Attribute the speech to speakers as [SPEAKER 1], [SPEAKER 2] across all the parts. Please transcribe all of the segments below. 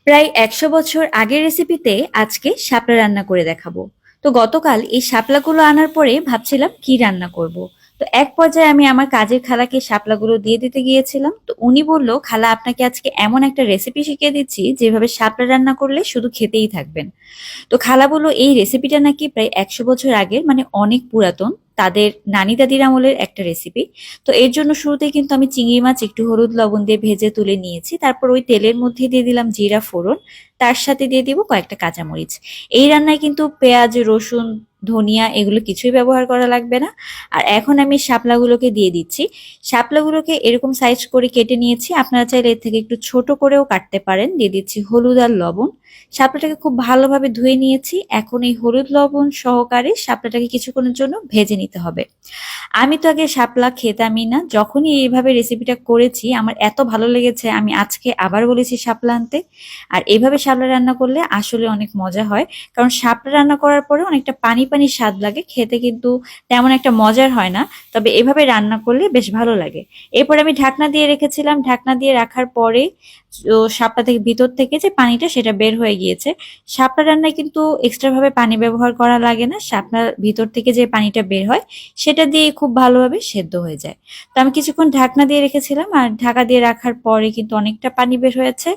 [SPEAKER 1] প্রায় ১০০ বছর আগের রেসিপিতে আজকে শাপলা রান্না করে দেখাবো। তো গতকাল এই শাপলাগুলো আনার পরে ভাবছিলাম কি রান্না করব। তো এক পর্যায়ে আমি আমার কাজের খালাকে শাপলাগুলো দিয়ে দিতে গিয়েছিলাম। তো উনি বলল, খালা আপনাকে আজকে এমন একটা রেসিপি শিখিয়ে দিচ্ছি যেভাবে শাপলা রান্না করলে শুধু খেতেই থাকবেন। তো খালা বলল এই রেসিপিটা নাকি প্রায় ১০০ বছর আগের, মানে অনেক পুরাতন, তাদের নানি দাদির আমলের একটা রেসিপি। তো এর জন্য শুরুতেই কিন্তু আমি চিংড়ি মাছ একটু হলুদ লবণ দিয়ে ভেজে তুলে নিয়েছি। তারপর ওই তেলের মধ্যে দিয়ে দিলাম জিরা ফোড়ন, তার সাথে দিয়ে দিব কয়েকটা কাঁচামরিচ। এই রান্নায় কিন্তু পেঁয়াজ, রসুন, ধনিয়া এগুলো কিছুই ব্যবহার করা লাগবে না। আর এখন আমি শাপলাগুলোকে দিয়ে দিচ্ছি। শাপলাগুলোকে এরকম সাইজ করে কেটে নিয়েছি, আপনারা চাইলে এর থেকে একটু ছোট করেও কাটতে পারেন। দিয়ে দিচ্ছি হলুদ আর লবণ। শাপলাটাকে খুব ভালোভাবে ধুয়ে নিয়েছি। এখন এই হলুদ লবণ সহকারে শাপলাটাকে কিছুক্ষণের জন্য ভেজে নিতে হবে। আমি তো আগে শাপলা খেতামই না, যখনই এইভাবে রেসিপিটা করেছি আমার এত ভালো লেগেছে, আমি আজকে আবার বলেছি শাপলা আনতে। আর এইভাবে শাপলা রান্না করলে আসলে অনেক মজা হয়, কারণ শাপলা রান্না করার পরে অনেকটা পানি পানি স্বাদ লাগে, খেতে কিন্তু তেমন একটা মজার হয় না। তবে এভাবে রান্না করলে বেশ ভালো লাগে। এরপর আমি ঢাকনা দিয়ে রেখেছিলাম। ঢাকনা দিয়ে রাখার পরে শাপলা থেকে ভিতর থেকে যে পানিটা সেটা বের হয়ে গিয়েছে। শাপলা রান্নায় কিন্তু এক্সট্রা ভাবে পানি ব্যবহার করা লাগে না, শাপলার ভিতর থেকে যে পানিটা বের হয় সেটা দিয়ে খুব ভালোভাবে সেদ্ধ হয়ে যায়। তো আমি কিছুক্ষণ ঢাকনা দিয়ে রেখেছিলাম, আর ঢাকা দিয়ে রাখার পরে কিন্তু অনেকটা পানি বের হয়েছে।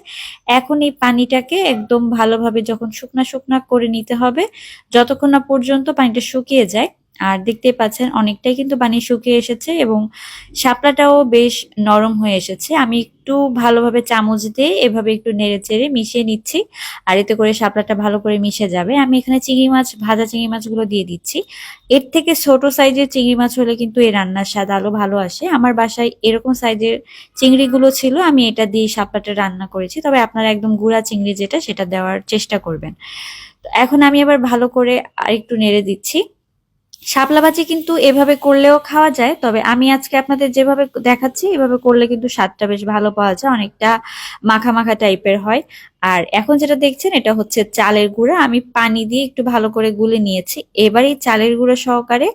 [SPEAKER 1] এখন এই পানিটাকে একদম ভালোভাবে যখন শুকনা শুকনা করে নিতে হবে, যতক্ষণ না পর্যন্ত পানিটা শুকিয়ে যায়। আর দেখতেই পাচ্ছেন অনেকটাই কিন্তু পানি শুকিয়ে এসেছে এবং শাপলাটাও বেশ নরম হয়ে এসেছে। আমি একটু ভালোভাবে চামচ দিয়ে এভাবে একটু নেড়ে চেড়ে মিশিয়ে নিচ্ছি, আর এতে করে শাপলাটা ভালো করে মিশে যাবে। আমি এখানে চিংড়ি মাছ, ভাজা চিংড়ি মাছগুলো দিয়ে দিচ্ছি। এর থেকে ছোট সাইজের চিংড়ি মাছ হলে কিন্তু এই রান্নার স্বাদ আরো ভালো আসে। আমার বাসায় এরকম সাইজের চিংড়িগুলো ছিল, আমি এটা দিয়ে শাপলাটা রান্না করেছি। তবে আপনারা একদম গুঁড়া চিংড়ি যেটা সেটা দেওয়ার চেষ্টা করবেন। তো এখন আমি আবার ভালো করে আরেকটু নেড়ে দিচ্ছি। শাপলা ভাজি কিন্তু এভাবে করলেও খাওয়া যায়, তবে আমি আজকে আপনাদের যেভাবে দেখাচ্ছি এভাবে করলে কিন্তু স্বাদটা বেশ ভালো পাওয়া যায়, অনেকটা মাখা মাখা টাইপের হয়। আর এখন যেটা দেখছেন এটা হচ্ছে চালের গুঁড়া, আমি পানি দিয়ে একটু ভালো করে গুলে নিয়েছি। এবার এই চালের গুঁড়ো সহকারে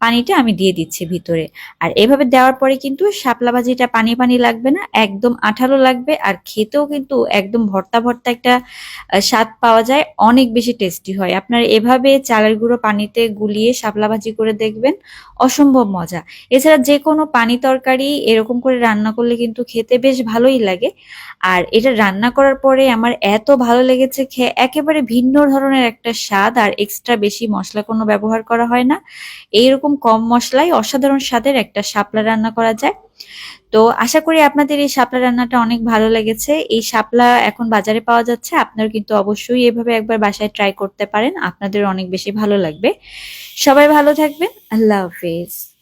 [SPEAKER 1] পানিটা আমি দিয়ে দিচ্ছি ভিতরে। আর এভাবে দেওয়ার পরে কিন্তু শাপলা ভাজিটা পানি পানি লাগবে না, একদম আঠালো লাগবে, আর খেতেও কিন্তু একদম ভর্তা ভর্তা একটা স্বাদ পাওয়া যায়, অনেক বেশি টেস্টি হয়। আপনারা এভাবে চালের গুঁড়ো পানিতে গুলিয়ে শাপলা ভাজি করে দেখবেন, অসম্ভব মজা। এছাড়া যে কোনো পানি তরকারি এরকম করে রান্না করলে কিন্তু খেতে বেশ ভালোই লাগে। আর এটা রান্না করার পরে আমার এত ভালো লেগেছে, খেয়ে একেবারে ভিন্ন ধরনের একটা স্বাদ, আর এক্সট্রা বেশি মশলা কোনো ব্যবহার করা হয় না। এইরকম কম মশলায় অসাধারণ স্বাদের একটা শাপলা রান্না করা যায়। তো আশা করি আপনাদের এই শাপলা রান্নাটা অনেক ভালো লেগেছে। এই শাপলা এখন বাজারে পাওয়া যাচ্ছে, আপনারা কিন্তু অবশ্যই এভাবে একবার বাসায় ট্রাই করতে পারেন, আপনাদের অনেক বেশি ভালো লাগবে। সবাই ভালো থাকবেন। আল্লাহ হাফেজ।